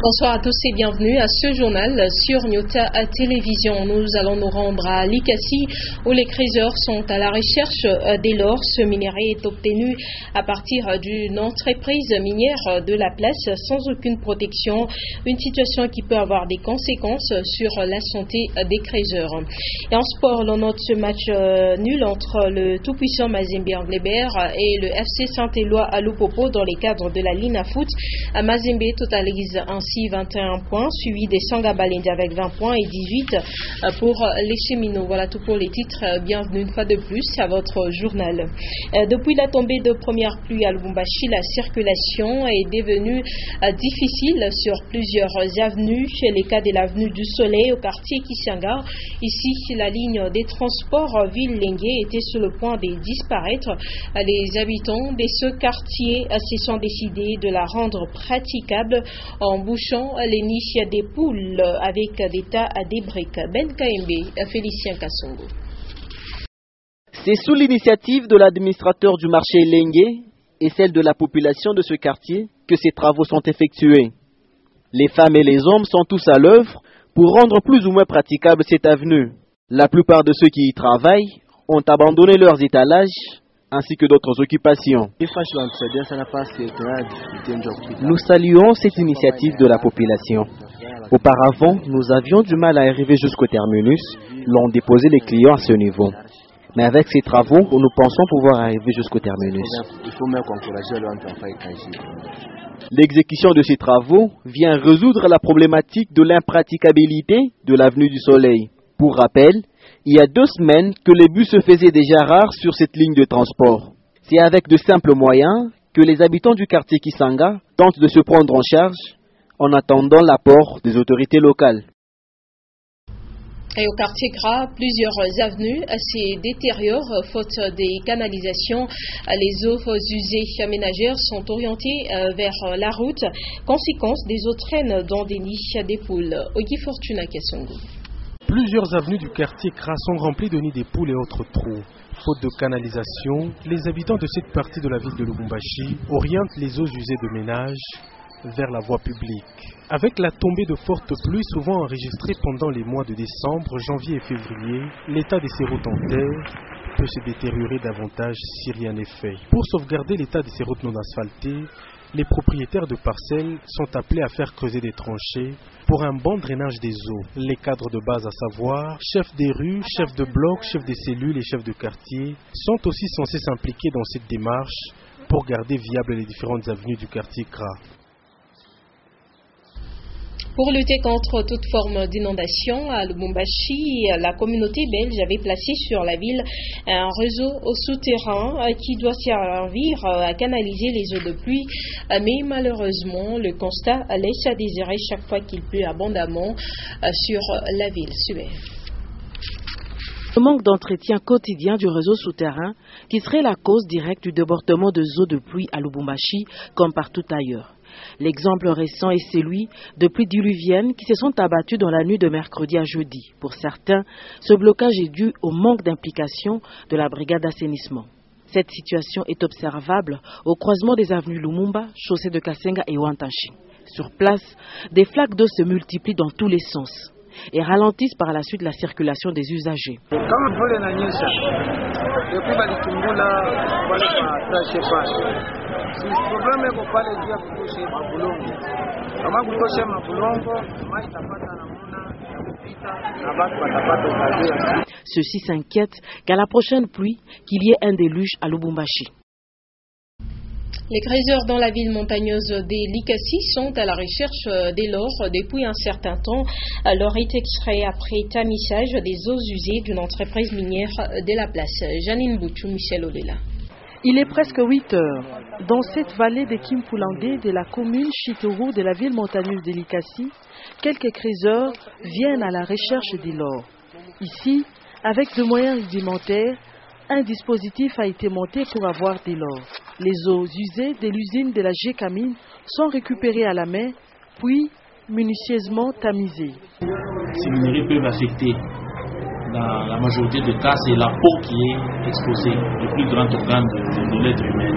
Bonsoir à tous et bienvenue à ce journal sur Nyota Télévision. Nous allons nous rendre à Likasi où les creuseurs sont à la recherche dès lors ce minerai est obtenu à partir d'une entreprise minière de la place sans aucune protection, une situation qui peut avoir des conséquences sur la santé des creuseurs. Et en sport, l'on note ce match nul entre le tout-puissant Mazembe Anglebert et le FC Saint-Éloi à Lupopo dans les cadres de la Lina Foot. Mazembe totalise ainsi 21 points, suivi des Sanga Balendi avec 20 points et 18 pour les cheminots. Voilà tout pour les titres. Bienvenue une fois de plus à votre journal. Depuis la tombée de première pluie à Lubumbashi, la circulation est devenue difficile sur plusieurs avenues. Chez les cas de l'avenue du Soleil au quartier Kisanga, ici la ligne des transports Ville-Lengue était sur le point de disparaître. Les habitants de ce quartier se sont décidés de la rendre praticable en bouchant les niches des poules avec des tas des briques. Ben Kaembe, Félicien Kassongo. C'est sous l'initiative de l'administrateur du marché Lengue et celle de la population de ce quartier que ces travaux sont effectués. Les femmes et les hommes sont tous à l'œuvre pour rendre plus ou moins praticable cette avenue. La plupart de ceux qui y travaillent ont abandonné leurs étalages ainsi que d'autres occupations. Nous saluons cette initiative de la population. Auparavant, nous avions du mal à arriver jusqu'au terminus, l'ont déposé les clients à ce niveau. Mais avec ces travaux, nous pensons pouvoir arriver jusqu'au terminus. L'exécution de ces travaux vient résoudre la problématique de l'impraticabilité de l'avenue du Soleil. Pour rappel, il y a 2 semaines que les bus se faisaient déjà rares sur cette ligne de transport. C'est avec de simples moyens que les habitants du quartier Kisanga tentent de se prendre en charge en attendant l'apport des autorités locales. Et au quartier Gras, plusieurs avenues se détériorent faute des canalisations. Les eaux usées ménagères sont orientées vers la route. Conséquence, des eaux traînent dans des niches des poules. Ogi Fortuna Kassongo. Plusieurs avenues du quartier Kra sont remplies de nids des poules et autres trous. Faute de canalisation, les habitants de cette partie de la ville de Lubumbashi orientent les eaux usées de ménage vers la voie publique. Avec la tombée de fortes pluies souvent enregistrées pendant les mois de décembre, janvier et février, l'état de ces routes en terre peut se détériorer davantage si rien n'est fait. Pour sauvegarder l'état de ces routes non asphaltées, les propriétaires de parcelles sont appelés à faire creuser des tranchées pour un bon drainage des eaux. Les cadres de base, à savoir chefs des rues, chefs de bloc, chefs des cellules et chefs de quartier, sont aussi censés s'impliquer dans cette démarche pour garder viables les différentes avenues du quartier Kra. Pour lutter contre toute forme d'inondation à Lubumbashi, la communauté belge avait placé sur la ville un réseau souterrain qui doit servir à canaliser les eaux de pluie. Mais malheureusement, le constat laisse à désirer chaque fois qu'il pleut abondamment sur la ville. Le manque d'entretien quotidien du réseau souterrain qui serait la cause directe du débordement de eaux de pluie à Lubumbashi comme partout ailleurs. L'exemple récent est celui de pluies diluviennes qui se sont abattues dans la nuit de mercredi à jeudi. Pour certains, ce blocage est dû au manque d'implication de la brigade d'assainissement. Cette situation est observable au croisement des avenues Lumumba, chaussée de Kasenga et Wantashi. Sur place, des flaques d'eau se multiplient dans tous les sens et ralentissent par la suite la circulation des usagers. Ceux-ci s'inquiètent qu'à la prochaine pluie, qu'il y ait un déluge à Lubumbashi. Les creuseurs dans la ville montagneuse des Likasi sont à la recherche de l'or depuis un certain temps. L'or est extrait après tamissage des eaux usées d'une entreprise minière de la place. Janine Bouchou, Michel Olela. Il est presque 8 heures. Dans cette vallée de Kimpulangue de la commune Chitourou de la ville montagneuse de Likasi, quelques creuseurs viennent à la recherche de l'or. Ici, avec de moyens rudimentaires, un dispositif a été monté pour avoir de l'or. Les eaux usées de l'usine de la Gécamine sont récupérées à la main, puis minutieusement tamisées. Ces minerais peuvent affecter, dans la majorité des cas, c'est la peau qui est exposée, le plus grand organe de l'être humain.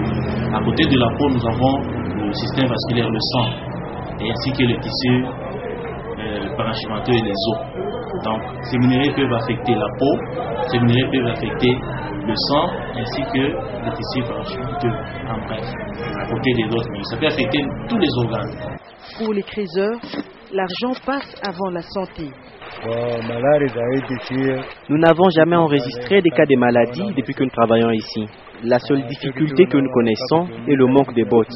À côté de la peau, nous avons le système vasculaire, le sang. et ainsi que le tissu parenchymateux et les os. Donc ces minéraux peuvent affecter la peau, ces minéraux peuvent affecter le sang ainsi que les tissus parenchymateux, en bref, à côté des autres, mais ça peut affecter tous les organes. Pour les criseurs, l'argent passe avant la santé. Nous n'avons jamais enregistré des cas de maladie depuis que nous travaillons ici. La seule difficulté que nous connaissons est le manque de bottes.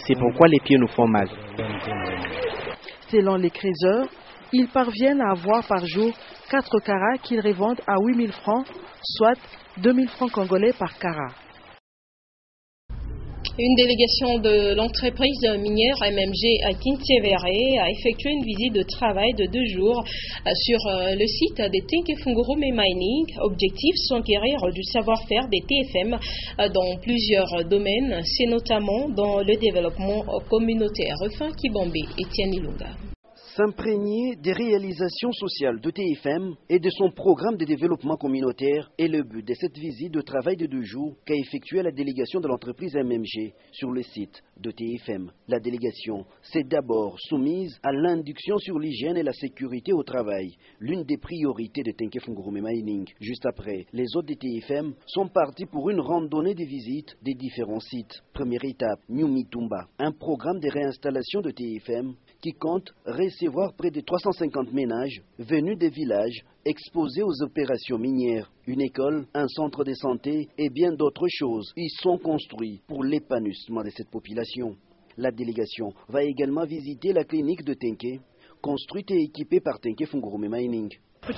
C'est pourquoi les pieds nous font mal. Selon les criseurs, ils parviennent à avoir par jour 4 carats qu'ils revendent à 8 000 francs, soit 2 000 francs congolais par carat. Une délégation de l'entreprise minière MMG à Kintsevere a effectué une visite de travail de 2 jours sur le site des Tenke-Fungurume Mining. Objectif, s'enquérir du savoir-faire des TFM dans plusieurs domaines, c'est notamment dans le développement communautaire. Enfin, Kibombe et Tiani Lunga. S'imprégner des réalisations sociales de TFM et de son programme de développement communautaire est le but de cette visite de travail de 2 jours qu'a effectuée la délégation de l'entreprise MMG sur le site de TFM. La délégation s'est d'abord soumise à l'induction sur l'hygiène et la sécurité au travail, l'une des priorités de Tenke-Fungurume Mining. Juste après, les hôtes de TFM sont partis pour une randonnée de visite des différents sites. Première étape, New Mitumba, un programme de réinstallation de TFM qui compte recevoir près de 350 ménages venus des villages exposés aux opérations minières. Une école, un centre de santé et bien d'autres choses y sont construits pour l'épanouissement de cette population. La délégation va également visiter la clinique de Tenke, construite et équipée par Tenke-Fungurume Mining. Ça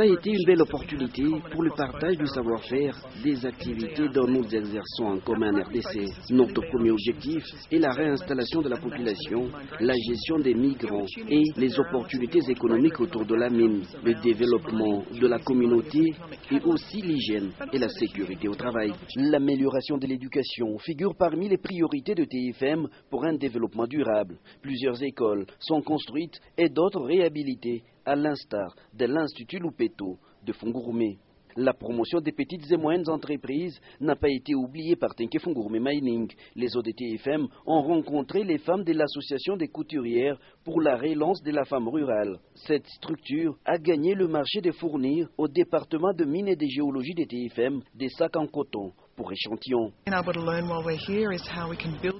a été une belle opportunité pour le partage du savoir-faire des activités dont nous exerçons en commun en RDC. Notre premier objectif est la réinstallation de la population, la gestion des migrants et les opportunités économiques autour de la mine, le développement de la communauté et aussi l'hygiène et la sécurité au travail. L'amélioration de l'éducation figure parmi les priorités de TFM pour un développement durable. Plusieurs écoles sont construites et d'autres réhabilitées, à l'instar de l'Institut Lupeto de Fungurume. La promotion des petites et moyennes entreprises n'a pas été oubliée par Tenke-Fungurume Mining. Les ODTFM ont rencontré les femmes de l'association des couturières pour la relance de la femme rurale. Cette structure a gagné le marché de fournir au département de mines et de géologie des TFM des sacs en coton pour échantillons.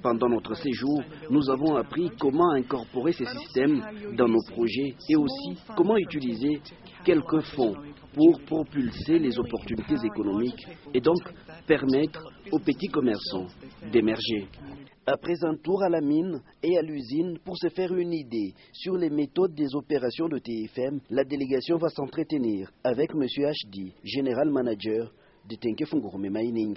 Pendant notre séjour, nous avons appris comment incorporer ces systèmes dans nos projets et aussi comment utiliser quelques fonds pour propulser les opportunités économiques et donc permettre aux petits commerçants d'émerger. Après un tour à la mine et à l'usine pour se faire une idée sur les méthodes des opérations de TFM, la délégation va s'entretenir avec M. HD, General Manager de Tenke-Fungurume Mining.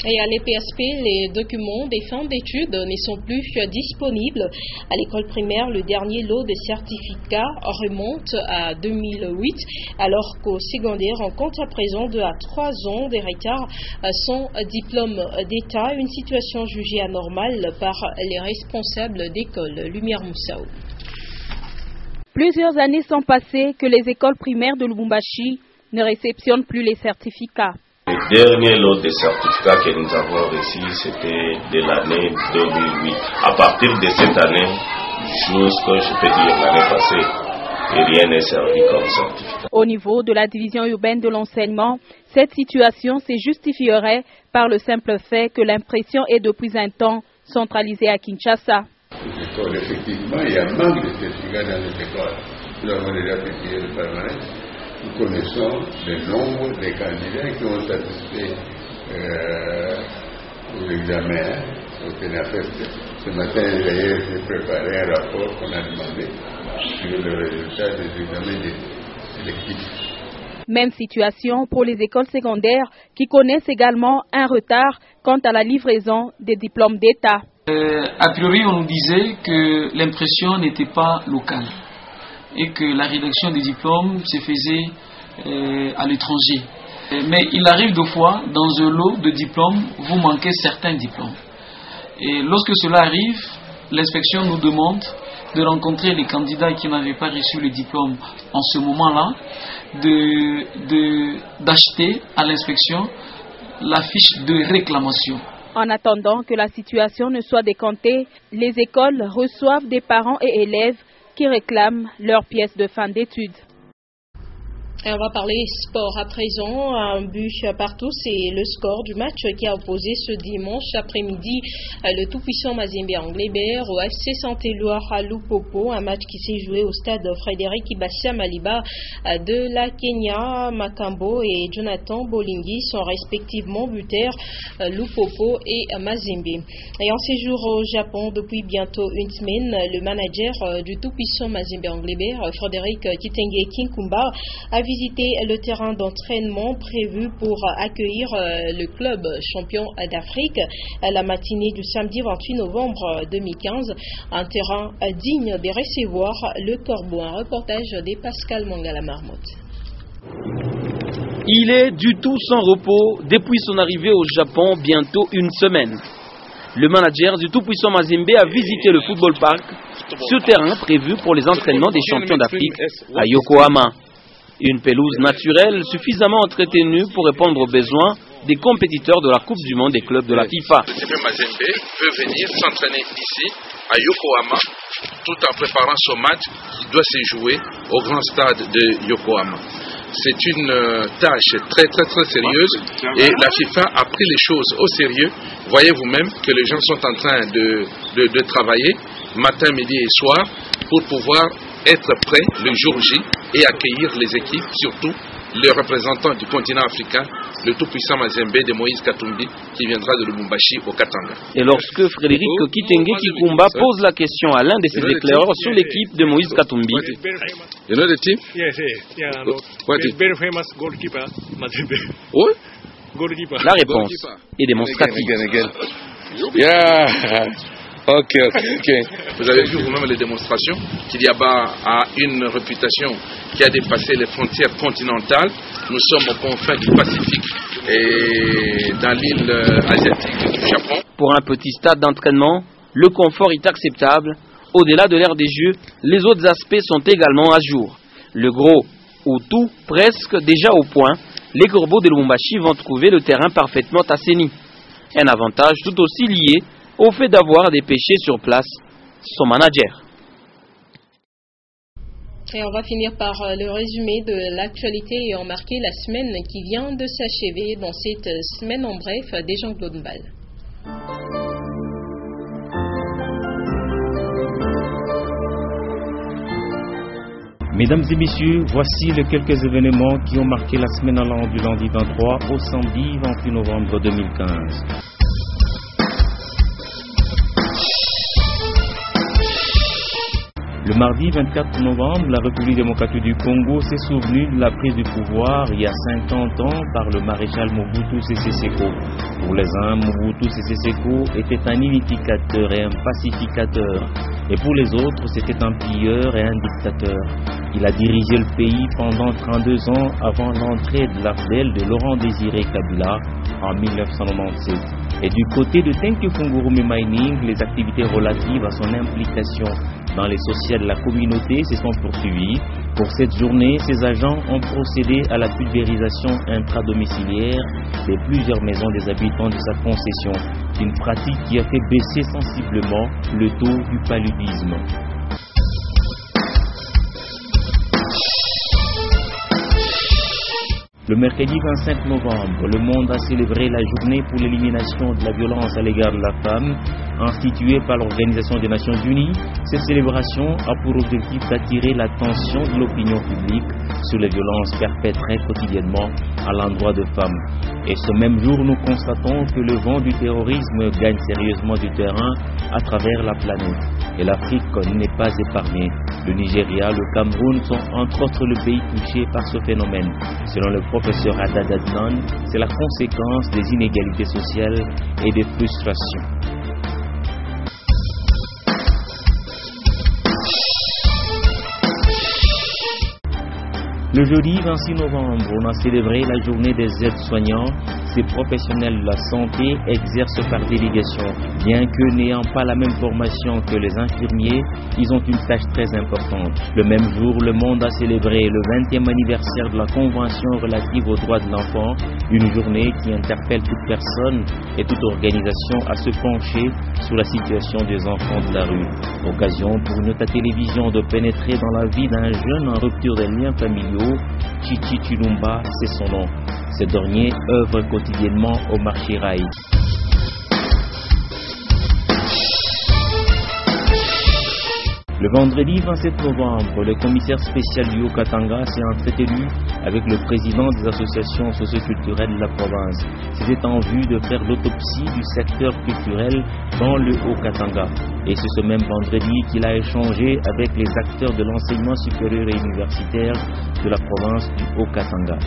Et à l'EPSP, les documents des fins d'études ne sont plus disponibles. À l'école primaire, le dernier lot de certificats remonte à 2008, alors qu'au secondaire, on compte à présent 2 à 3 ans de retard sans diplôme d'État, une situation jugée anormale par les responsables d'école. Lumière Moussao. Plusieurs années sont passées que les écoles primaires de Lubumbashi ne réceptionnent plus les certificats. Le dernier lot de certificats que nous avons reçu, c'était de l'année 2008. À partir de cette année, jusqu'à, je peux dire, l'année passée, rien n'est servi comme certificat. Au niveau de la division urbaine de l'enseignement, cette situation se justifierait par le simple fait que l'impression est depuis un temps centralisée à Kinshasa. Les écoles, effectivement, il y a un manque de certificats dans les écoles. Nous avons déjà publié le permanent. Nous connaissons le nombre de candidats qui ont satisfait aux examens, au TENAFES. Ce matin, d'ailleurs, j'ai préparé un rapport qu'on a demandé sur le résultat des examens sélectifs. Même situation pour les écoles secondaires qui connaissent également un retard quant à la livraison des diplômes d'État. A priori, on nous disait que l'impression n'était pas locale et que la rédaction des diplômes se faisait à l'étranger. Mais il arrive deux fois, dans un lot de diplômes, vous manquez certains diplômes. Et lorsque cela arrive, l'inspection nous demande de rencontrer les candidats qui n'avaient pas reçu le diplôme en ce moment-là, d'acheter à l'inspection la fiche de réclamation. En attendant que la situation ne soit décantée, les écoles reçoivent des parents et élèves qui réclament leurs pièces de fin d'études. Et on va parler sport à présent. Un but partout, c'est le score du match qui a opposé ce dimanche après-midi le tout-puissant Mazembe Anglebert au FC Saint-Éloi à Lupopo. Un match qui s'est joué au stade Frédéric Ibassia Maliba de la Kenya. Makambo et Jonathan Bolingi sont respectivement buteurs Lupopo et Mazembe. Et en séjour au Japon depuis bientôt une semaine, le manager du tout-puissant Mazembe Anglebert, Frédéric Kitenge Kinkumba, a visité le terrain d'entraînement prévu pour accueillir le club champion d'Afrique la matinée du samedi 28 novembre 2015. Un terrain digne de recevoir le Corbeau. Un reportage de Pascal Mangala Marmotte. Il est du tout sans repos depuis son arrivée au Japon bientôt une semaine. Le manager du tout-puissant Mazembe a visité le football park, ce terrain prévu pour les entraînements des champions d'Afrique à Yokohama. Une pelouse naturelle suffisamment entretenue pour répondre aux besoins des compétiteurs de la Coupe du Monde des clubs de la FIFA. Mazembe peut venir s'entraîner ici à Yokohama tout en préparant son match qui doit se jouer au grand stade de Yokohama. C'est une tâche très sérieuse et la FIFA a pris les choses au sérieux. Voyez vous-même que les gens sont en train de travailler matin, midi et soir pour pouvoir être prêts le jour J et accueillir les équipes, surtout les représentants du continent africain, le tout-puissant Mazembe de Moïse Katumbi qui viendra de Lubumbashi au Katanga. Et lorsque Frédéric Kitenge Kikumba pose la question à l'un de ses éclaireurs sur l'équipe de Moïse Katumbi, you know the team? Yes, yeah. What is? Very famous goalkeeper, Mazembe. What? Goalkeeper. La réponse est démonstrative. Yeah. Ok. Vous avez vu vous-même les démonstrations qu'il y a à une réputation qui a dépassé les frontières continentales. Nous sommes aux confins du Pacifique et dans l'île asiatique du Japon. Pour un petit stade d'entraînement, le confort est acceptable. Au-delà de l'aire des jeux, les autres aspects sont également à jour. Le gros ou tout presque déjà au point, les Corbeaux de Lubumbashi vont trouver le terrain parfaitement assaini. Un avantage tout aussi lié au fait d'avoir dépêché sur place son manager. Et on va finir par le résumé de l'actualité ayant marqué la semaine qui vient de s'achever. Dans cette semaine en bref, des Jean-Claude Mbal. Mesdames et messieurs, voici les quelques événements qui ont marqué la semaine allant du lundi 23 au samedi 28 novembre 2015. Le mardi 24 novembre, la République démocratique du Congo s'est souvenue de la prise du pouvoir il y a 50 ans par le maréchal Mobutu Sese Seko. Pour les uns, Mobutu Sese Seko était un unificateur et un pacificateur. Et pour les autres, c'était un pilleur et un dictateur. Il a dirigé le pays pendant 32 ans avant l'entrée de l'AFDEL de Laurent Désiré Kabila en 1997. Et du côté de Tenke Fungurume Mining, les activités relatives à son implication dans les sociales de la communauté se sont poursuivies. Pour cette journée, ces agents ont procédé à la pulvérisation intradomiciliaire de plusieurs maisons des habitants de sa concession, une pratique qui a fait baisser sensiblement le taux du paludisme. Le mercredi 25 novembre, le monde a célébré la journée pour l'élimination de la violence à l'égard de la femme, instituée par l'Organisation des Nations Unies. Cette célébration a pour objectif d'attirer l'attention de l'opinion publique sur les violences perpétrées quotidiennement à l'endroit de femmes. Et ce même jour, nous constatons que le vent du terrorisme gagne sérieusement du terrain à travers la planète. Et l'Afrique n'est pas épargnée. Le Nigeria, le Cameroun sont entre autres le pays touché par ce phénomène. Selon le professeur Haddad Adnan, c'est la conséquence des inégalités sociales et des frustrations. Le jeudi 26 novembre, on a célébré la journée des aides-soignants. Ces professionnels de la santé exercent par délégation. Bien que n'ayant pas la même formation que les infirmiers, ils ont une tâche très importante. Le même jour, le monde a célébré le 20e anniversaire de la Convention relative aux droits de l'enfant, une journée qui interpelle toute personne et toute organisation à se pencher sur la situation des enfants de la rue. Occasion pour Nyota Télévision de pénétrer dans la vie d'un jeune en rupture des liens familiaux. Chichi Chilumba, c'est son nom. Ce dernier œuvre quotidiennement au marché Raï. Le vendredi 27 novembre, le commissaire spécial du Haut-Katanga s'est entretenu avec le président des associations socioculturelles de la province. C'était en vue de faire l'autopsie du secteur culturel dans le Haut-Katanga. Et c'est ce même vendredi qu'il a échangé avec les acteurs de l'enseignement supérieur et universitaire de la province du Haut-Katanga.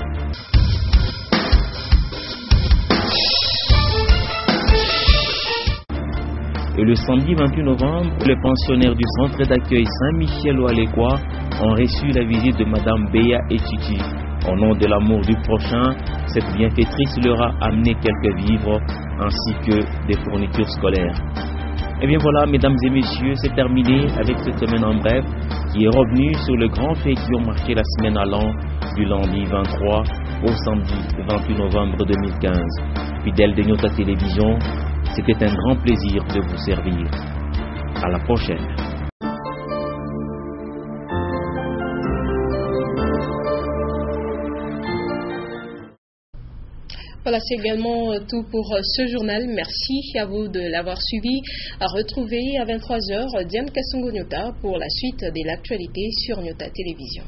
Et le samedi 28 novembre, les pensionnaires du centre d'accueil Saint-Michel-Oualéquois ont reçu la visite de Madame Béa Etchichi. Au nom de l'amour du prochain, cette bienfaitrice leur a amené quelques vivres ainsi que des fournitures scolaires. Et bien voilà, mesdames et messieurs, c'est terminé avec cette semaine en bref qui est revenue sur le grand fait qui ont marqué la semaine allant du lundi 23 au samedi 28 novembre 2015. Fidèle de Nyota Télévision, c'était un grand plaisir de vous servir. À la prochaine. Voilà, c'est également tout pour ce journal. Merci à vous de l'avoir suivi. À retrouver à 23h Diane Kassongo Nyota pour la suite de l'actualité sur Nyota Télévision.